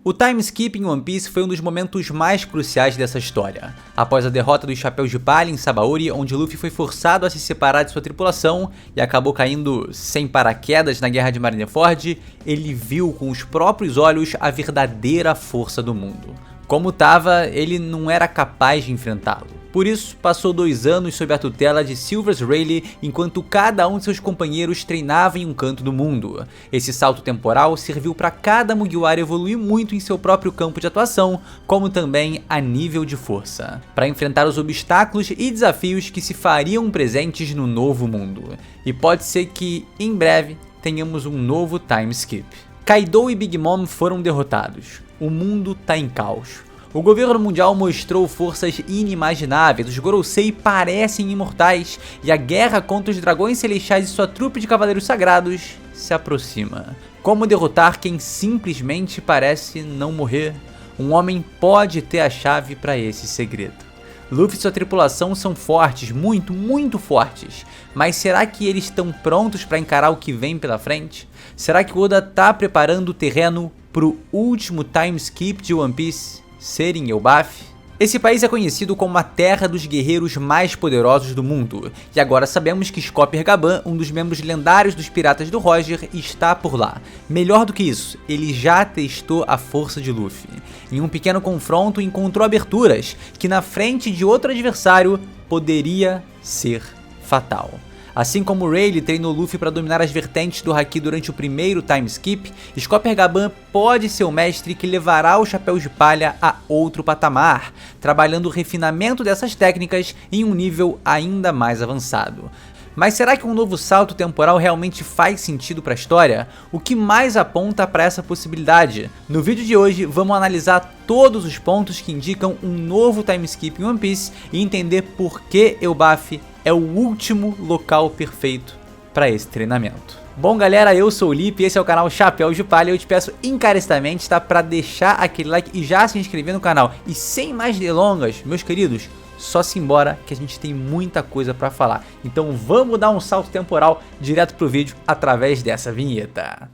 O time skip em One Piece foi um dos momentos mais cruciais dessa história. Após a derrota dos Chapéus de Palha em Sabaody, onde Luffy foi forçado a se separar de sua tripulação e acabou caindo sem paraquedas na Guerra de Marineford, ele viu com os próprios olhos a verdadeira força do mundo. Como tava, ele não era capaz de enfrentá-lo. Por isso, passou 2 anos sob a tutela de Silvers Rayleigh, enquanto cada um de seus companheiros treinava em um canto do mundo. Esse salto temporal serviu para cada Mugiwara evoluir muito em seu próprio campo de atuação, como também a nível de força, para enfrentar os obstáculos e desafios que se fariam presentes no novo mundo. E pode ser que, em breve, tenhamos um novo time skip. Kaido e Big Mom foram derrotados. O mundo tá em caos. O governo mundial mostrou forças inimagináveis, os Gorosei parecem imortais e a guerra contra os dragões celestiais e sua trupe de cavaleiros sagrados se aproxima. Como derrotar quem simplesmente parece não morrer? Um homem pode ter a chave para esse segredo. Luffy e sua tripulação são fortes, muito fortes, mas será que eles estão prontos para encarar o que vem pela frente? Será que Oda tá preparando o terreno pro último time skip de One Piece ser em Elbaf? Esse país é conhecido como a terra dos guerreiros mais poderosos do mundo, e agora sabemos que Scopper Gaban, um dos membros lendários dos Piratas do Roger, está por lá. Melhor do que isso, ele já testou a força de Luffy. Em um pequeno confronto encontrou aberturas, que na frente de outro adversário poderia ser fatal. Assim como Rayleigh treinou Luffy para dominar as vertentes do Haki durante o primeiro time skip, Scopper Gaban pode ser o mestre que levará os Chapéus de Palha a outro patamar, trabalhando o refinamento dessas técnicas em um nível ainda mais avançado. Mas será que um novo salto temporal realmente faz sentido para a história? O que mais aponta para essa possibilidade? No vídeo de hoje vamos analisar todos os pontos que indicam um novo time skip em One Piece e entender por que Elbaf é o último local perfeito para esse treinamento. Bom galera, eu sou o Lipe e esse é o canal Chapéus de Palha. Eu te peço encarecidamente, tá, para deixar aquele like e já se inscrever no canal. E sem mais delongas, meus queridos, só se embora que a gente tem muita coisa para falar. Então vamos dar um salto temporal direto pro vídeo através dessa vinheta.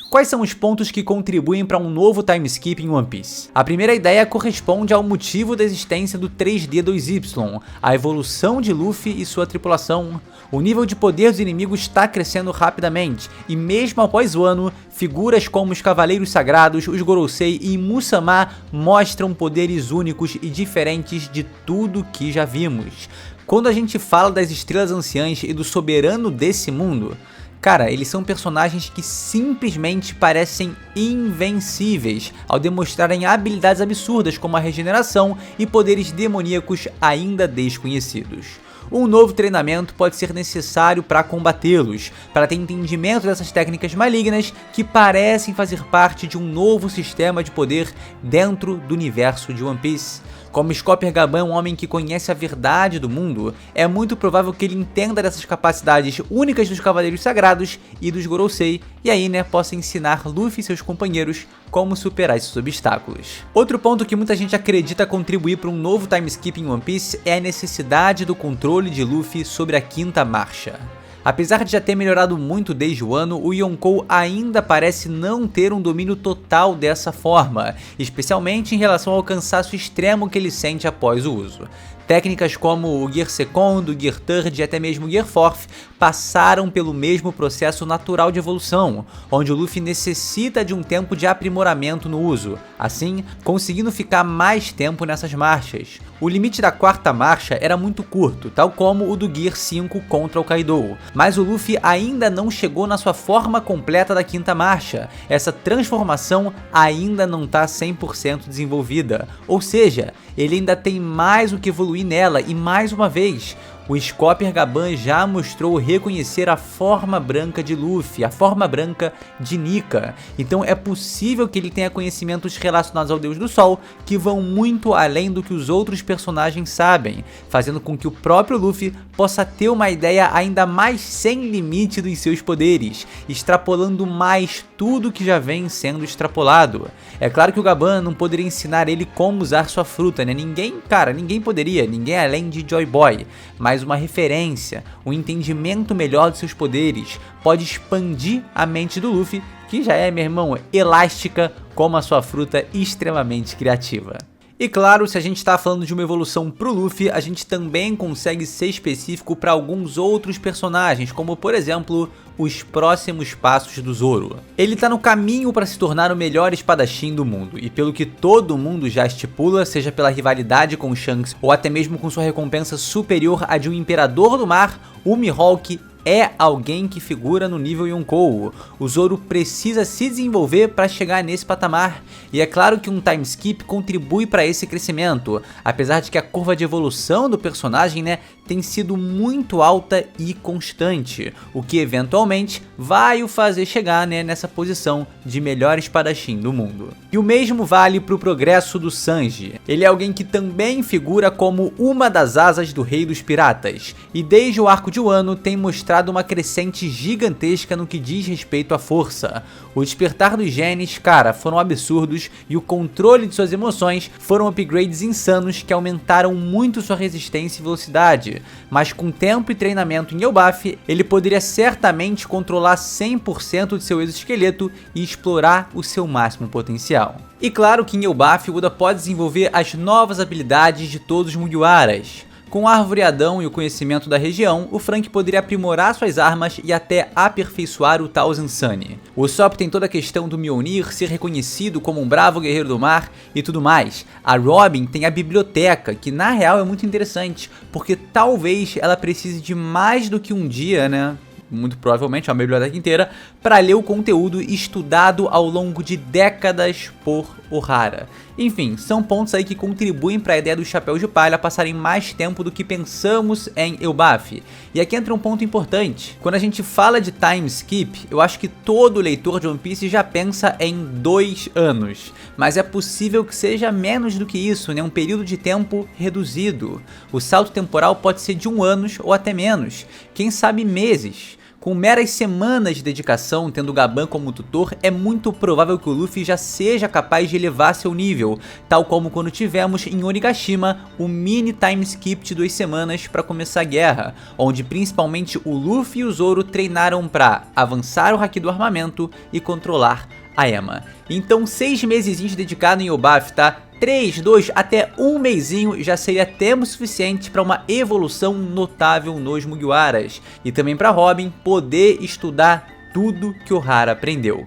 Quais são os pontos que contribuem para um novo time skip em One Piece? A primeira ideia corresponde ao motivo da existência do 3D2Y, a evolução de Luffy e sua tripulação. O nível de poder dos inimigos está crescendo rapidamente, e mesmo após o ano, figuras como os Cavaleiros Sagrados, os Gorosei e Musamá mostram poderes únicos e diferentes de tudo que já vimos. Quando a gente fala das Estrelas Anciãs e do soberano desse mundo, cara, eles são personagens que simplesmente parecem invencíveis ao demonstrarem habilidades absurdas como a regeneração e poderes demoníacos ainda desconhecidos. Um novo treinamento pode ser necessário para combatê-los, para ter entendimento dessas técnicas malignas que parecem fazer parte de um novo sistema de poder dentro do universo de One Piece. Como Scopper Gaban é um homem que conhece a verdade do mundo, é muito provável que ele entenda dessas capacidades únicas dos Cavaleiros Sagrados e dos Gorosei, e aí, possa ensinar Luffy e seus companheiros como superar esses obstáculos. Outro ponto que muita gente acredita contribuir para um novo time skip em One Piece é a necessidade do controle de Luffy sobre a quinta marcha. Apesar de já ter melhorado muito desde o ano, o Yonkou ainda parece não ter um domínio total dessa forma, especialmente em relação ao cansaço extremo que ele sente após o uso. Técnicas como o Gear Second, o Gear Third e até mesmo o Gear Fourth passaram pelo mesmo processo natural de evolução, onde o Luffy necessita de um tempo de aprimoramento no uso, assim conseguindo ficar mais tempo nessas marchas. O limite da quarta marcha era muito curto, tal como o do Gear 5 contra o Kaido, mas o Luffy ainda não chegou na sua forma completa da quinta marcha. Essa transformação ainda não está 100% desenvolvida, ou seja, ele ainda tem mais o que evoluir nela e mais uma vez, o Scopper Gaban já mostrou reconhecer a forma branca de Luffy, a forma branca de Nika. Então é possível que ele tenha conhecimentos relacionados ao Deus do Sol que vão muito além do que os outros personagens sabem, fazendo com que o próprio Luffy possa ter uma ideia ainda mais sem limite dos seus poderes, extrapolando mais tudo que já vem sendo extrapolado. É claro que o Gaban não poderia ensinar ele como usar sua fruta, Ninguém poderia, ninguém além de Joy Boy, mas mas uma referência, um entendimento melhor dos seus poderes, pode expandir a mente do Luffy, que já é, meu irmão, elástica como a sua fruta extremamente criativa. E claro, se a gente está falando de uma evolução pro Luffy, a gente também consegue ser específico para alguns outros personagens, como por exemplo, os próximos passos do Zoro. Ele está no caminho para se tornar o melhor espadachim do mundo, e pelo que todo mundo já estipula, seja pela rivalidade com Shanks ou até mesmo com sua recompensa superior à de um Imperador do Mar, o Mihawk é alguém que figura no nível Yonkou. O Zoro precisa se desenvolver para chegar nesse patamar, e é claro que um time skip contribui para esse crescimento, apesar de que a curva de evolução do personagem, tem sido muito alta e constante, o que eventualmente vai o fazer chegar, nessa posição de melhor espadachim do mundo. E o mesmo vale para o progresso do Sanji. Ele é alguém que também figura como uma das asas do Rei dos Piratas, e desde o arco de Wano tem mostrado uma crescente gigantesca no que diz respeito à força. O despertar dos genes, cara, foram absurdos, e o controle de suas emoções foram upgrades insanos que aumentaram muito sua resistência e velocidade. Mas com tempo e treinamento em Elbaf, ele poderia certamente controlar 100% de seu exoesqueleto e explorar o seu máximo potencial. E claro que em Elbaf, o Oda pode desenvolver as novas habilidades de todos os Mugiwaras. Com o Arvoreadão e o conhecimento da região, o Franky poderia aprimorar suas armas e até aperfeiçoar o Thousand Sunny. O Usopp tem toda a questão do Mjolnir ser reconhecido como um bravo guerreiro do mar e tudo mais. A Robin tem a biblioteca, que na real é muito interessante, porque talvez ela precise de mais do que um dia, muito provavelmente uma biblioteca inteira, para ler o conteúdo estudado ao longo de décadas por Ohara. Enfim, são pontos aí que contribuem para a ideia dos Chapéus de Palha passarem mais tempo do que pensamos em Elbaf. E aqui entra um ponto importante. Quando a gente fala de time skip, eu acho que todo leitor de One Piece já pensa em 2 anos. Mas é possível que seja menos do que isso, um período de tempo reduzido. O salto temporal pode ser de 1 ano ou até menos, quem sabe meses. Com meras semanas de dedicação, tendo Gaban como tutor, é muito provável que o Luffy já seja capaz de elevar seu nível, tal como quando tivemos em Onigashima o mini time skip de 2 semanas para começar a guerra, onde principalmente o Luffy e o Zoro treinaram para avançar o haki do armamento e controlar a Ema. Então 6 mesezinhos dedicados em Elbaf, tá? 3, 2, até 1 mesinho já seria tempo suficiente para uma evolução notável nos Mugiwaras, e também para Robin poder estudar tudo que Ohara aprendeu.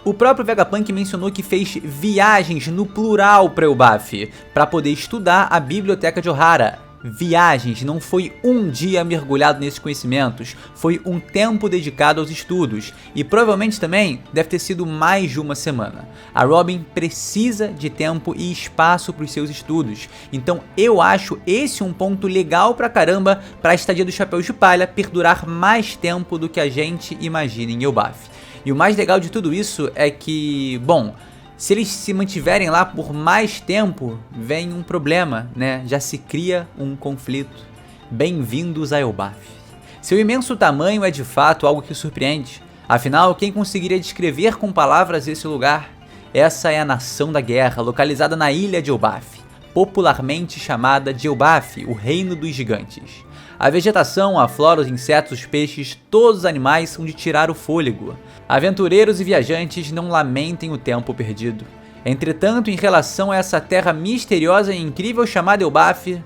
O próprio Vegapunk mencionou que fez viagens no plural para Elbaf, para poder estudar a biblioteca de Ohara. Viagens, não foi um dia mergulhado nesses conhecimentos, foi um tempo dedicado aos estudos, e provavelmente também deve ter sido mais de 1 semana. A Robin precisa de tempo e espaço para os seus estudos, então eu acho esse um ponto legal pra caramba para a estadia dos Chapéus de Palha perdurar mais tempo do que a gente imagina em Elbaf. E o mais legal de tudo isso é que, bom, se eles se mantiverem lá por mais tempo, vem um problema, já se cria um conflito. Bem-vindos a Elbaf. Seu imenso tamanho é de fato algo que surpreende. Afinal, quem conseguiria descrever com palavras esse lugar? Essa é a Nação da Guerra, localizada na ilha de Elbaf, popularmente chamada de Elbaf, o Reino dos Gigantes. A vegetação, a flora, os insetos, os peixes, todos os animais são de tirar o fôlego. Aventureiros e viajantes não lamentem o tempo perdido. Entretanto, em relação a essa terra misteriosa e incrível chamada Elbaf,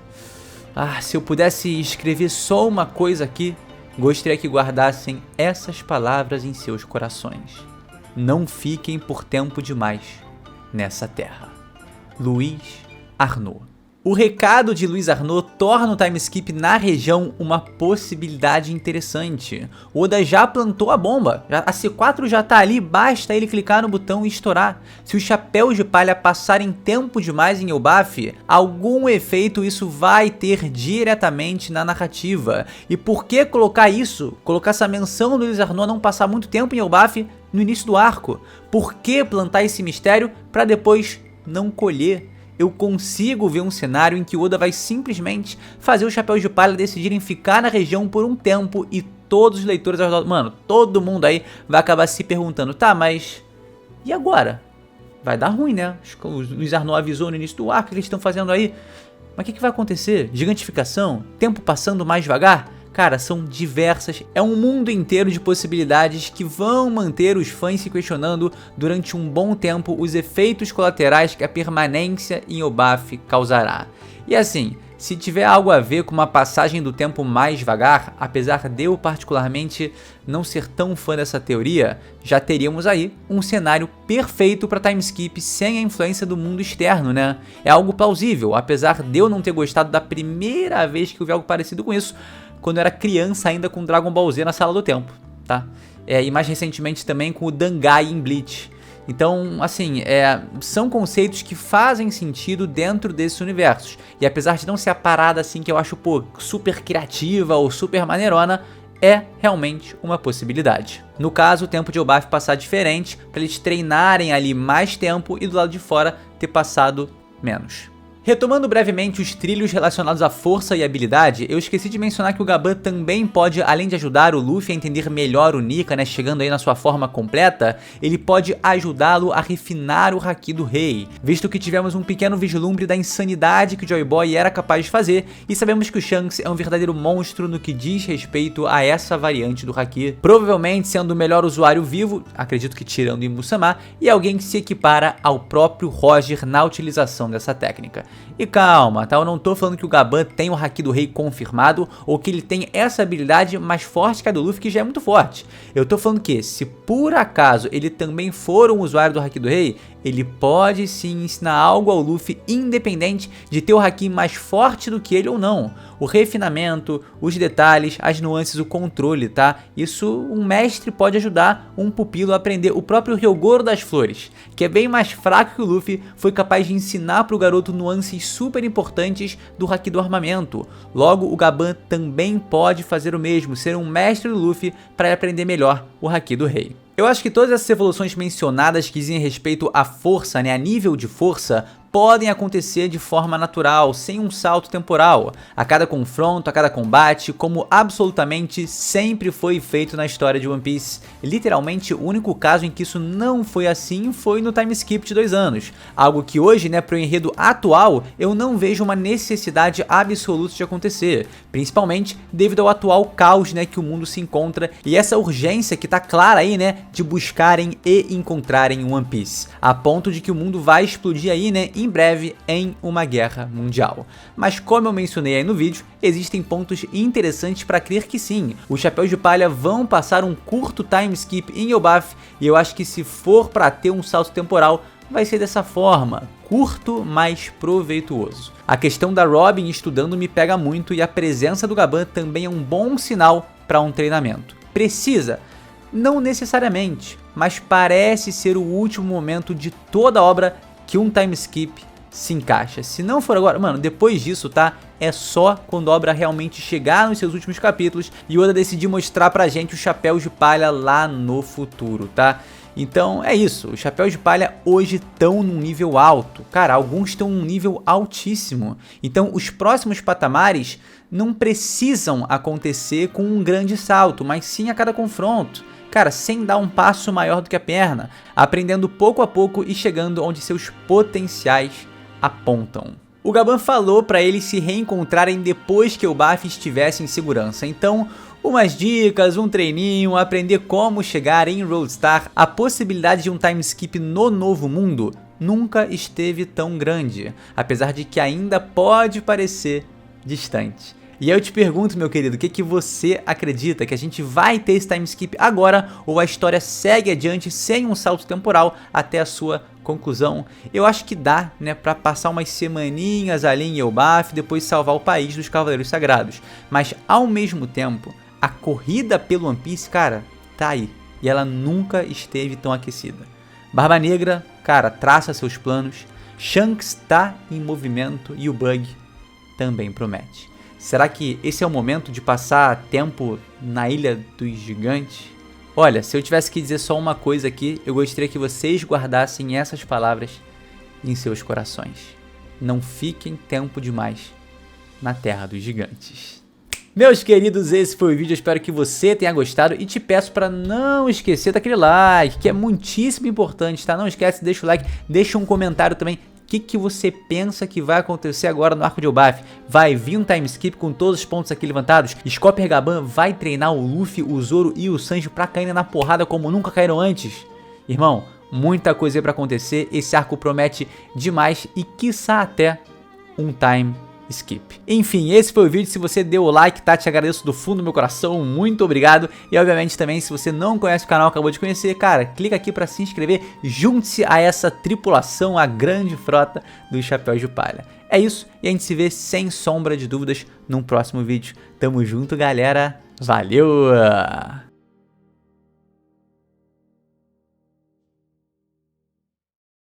se eu pudesse escrever só uma coisa aqui, gostaria que guardassem essas palavras em seus corações. Não fiquem por tempo demais nessa terra. Luiz Arnaud. O recado de Luiz Arnaud torna o time skip na região uma possibilidade interessante. O Oda já plantou a bomba, a C4 já tá ali, basta ele clicar no botão e estourar. Se os Chapéus de Palha passarem tempo demais em Elbaf, algum efeito isso vai ter diretamente na narrativa. E por que colocar isso? Colocar essa menção do Luiz Arnaud não passar muito tempo em Elbaf no início do arco? Por que plantar esse mistério para depois não colher? Eu consigo ver um cenário em que Oda vai simplesmente fazer os Chapéus de Palha decidirem ficar na região por um tempo e todos os leitores, mano, todo mundo aí vai acabar se perguntando, tá, mas e agora? Vai dar ruim, né? O Luiz Arnaud avisou no início do arco que eles estão fazendo aí, Mas o que vai acontecer? Gigantificação? Tempo passando mais devagar? Cara, são diversas, é um mundo inteiro de possibilidades que vão manter os fãs se questionando durante um bom tempo os efeitos colaterais que a permanência em Elbaf causará. E assim, se tiver algo a ver com uma passagem do tempo mais devagar, apesar de eu particularmente não ser tão fã dessa teoria, já teríamos aí um cenário perfeito para time skip sem a influência do mundo externo, né? É algo plausível, apesar de eu não ter gostado da primeira vez que eu vi algo parecido com isso, quando eu era criança ainda com Dragon Ball Z na Sala do Tempo, tá? E mais recentemente também com o Dangai em Bleach. Então, assim, são conceitos que fazem sentido dentro desses universos. E apesar de não ser a parada assim que eu acho, pô, super criativa ou super maneirona, é realmente uma possibilidade. No caso, o tempo de Elbaf passar diferente, para eles treinarem ali mais tempo e do lado de fora ter passado menos. Retomando brevemente os trilhos relacionados à força e habilidade, eu esqueci de mencionar que o Gaban também pode, além de ajudar o Luffy a entender melhor o Nika, né, chegando aí na sua forma completa, ele pode ajudá-lo a refinar o Haki do Rei, visto que tivemos um pequeno vislumbre da insanidade que o Joy Boy era capaz de fazer, e sabemos que o Shanks é um verdadeiro monstro no que diz respeito a essa variante do Haki, provavelmente sendo o melhor usuário vivo, acredito que tirando o Musama, e alguém que se equipara ao próprio Roger na utilização dessa técnica. E calma, tá? Eu não tô falando que o Gaban tem o Haki do Rei confirmado ou que ele tem essa habilidade mais forte que a do Luffy, que já é muito forte. Eu tô falando que, se por acaso ele também for um usuário do Haki do Rei, ele pode sim ensinar algo ao Luffy independente de ter o Haki mais forte do que ele ou não. O refinamento, os detalhes, as nuances, o controle, tá? Isso um mestre pode ajudar um pupilo a aprender. O próprio Ryogoro das Flores, que é bem mais fraco que o Luffy, foi capaz de ensinar pro garoto nuances super importantes do Haki do armamento. Logo, o Gaban também pode fazer o mesmo, ser um mestre do Luffy para ele aprender melhor o Haki do Rei. Eu acho que todas essas evoluções mencionadas que dizem respeito à força, né, a nível de força, podem acontecer de forma natural, sem um salto temporal, a cada confronto, a cada combate, como absolutamente sempre foi feito na história de One Piece. Literalmente, o único caso em que isso não foi assim foi no time skip de 2 anos, algo que hoje, né, pro enredo atual, eu não vejo uma necessidade absoluta de acontecer, principalmente devido ao atual caos, né, que o mundo se encontra e essa urgência que tá clara aí, né, de buscarem e encontrarem One Piece, a ponto de que o mundo vai explodir aí, né, em breve em uma guerra mundial. Mas como eu mencionei aí no vídeo, existem pontos interessantes para crer que sim, os Chapéus de Palha vão passar um curto time skip em Elbaf, e eu acho que se for para ter um salto temporal, vai ser dessa forma, curto, mas proveituoso. A questão da Robin estudando me pega muito e a presença do Gaban também é um bom sinal para um treinamento. Precisa? Não necessariamente, mas parece ser o último momento de toda a obra que um time skip se encaixa. Se não for agora, mano, depois disso, tá? É só quando a obra realmente chegar nos seus últimos capítulos e Oda decidir mostrar pra gente os Chapéus de Palha lá no futuro, tá? Então é isso, os Chapéus de Palha hoje estão num nível alto, cara, alguns estão num nível altíssimo, então os próximos patamares não precisam acontecer com um grande salto, mas sim a cada confronto. Cara, sem dar um passo maior do que a perna, aprendendo pouco a pouco e chegando onde seus potenciais apontam. O Gaban falou para eles se reencontrarem depois que o Elbaf estivesse em segurança, então umas dicas, um treininho, aprender como chegar em Roadstar, a possibilidade de um time skip no novo mundo nunca esteve tão grande, apesar de que ainda pode parecer distante. E aí eu te pergunto, meu querido, o que você acredita? Que a gente vai ter esse time skip agora ou a história segue adiante sem um salto temporal até a sua conclusão? Eu acho que dá, né, pra passar umas semaninhas ali em Elbaf e depois salvar o país dos Cavaleiros Sagrados. Mas ao mesmo tempo, a corrida pelo One Piece, cara, tá aí. E ela nunca esteve tão aquecida. Barba Negra, cara, traça seus planos. Shanks tá em movimento e o Bug também promete. Será que esse é o momento de passar tempo na Ilha dos Gigantes? Olha, se eu tivesse que dizer só uma coisa aqui, eu gostaria que vocês guardassem essas palavras em seus corações. Não fiquem tempo demais na Terra dos Gigantes. Meus queridos, esse foi o vídeo, eu espero que você tenha gostado e te peço para não esquecer daquele like, que é muitíssimo importante, tá? Não esquece, deixa o like, deixa um comentário também. que você pensa que vai acontecer agora no arco de Elbaf? Vai vir um time skip com todos os pontos aqui levantados? Scopper Gaban vai treinar o Luffy, o Zoro e o Sanji pra caírem na porrada como nunca caíram antes? Irmão, muita coisa aí pra acontecer, esse arco promete demais e quiçá até um time skip. Enfim, esse foi o vídeo. Se você deu o like, tá? Te agradeço do fundo do meu coração, muito obrigado. E obviamente também, se você não conhece o canal, acabou de conhecer, cara, clica aqui pra se inscrever, junte-se a essa tripulação, a grande frota dos Chapéus de Palha. É isso, e a gente se vê sem sombra de dúvidas num próximo vídeo. Tamo junto, galera. Valeu!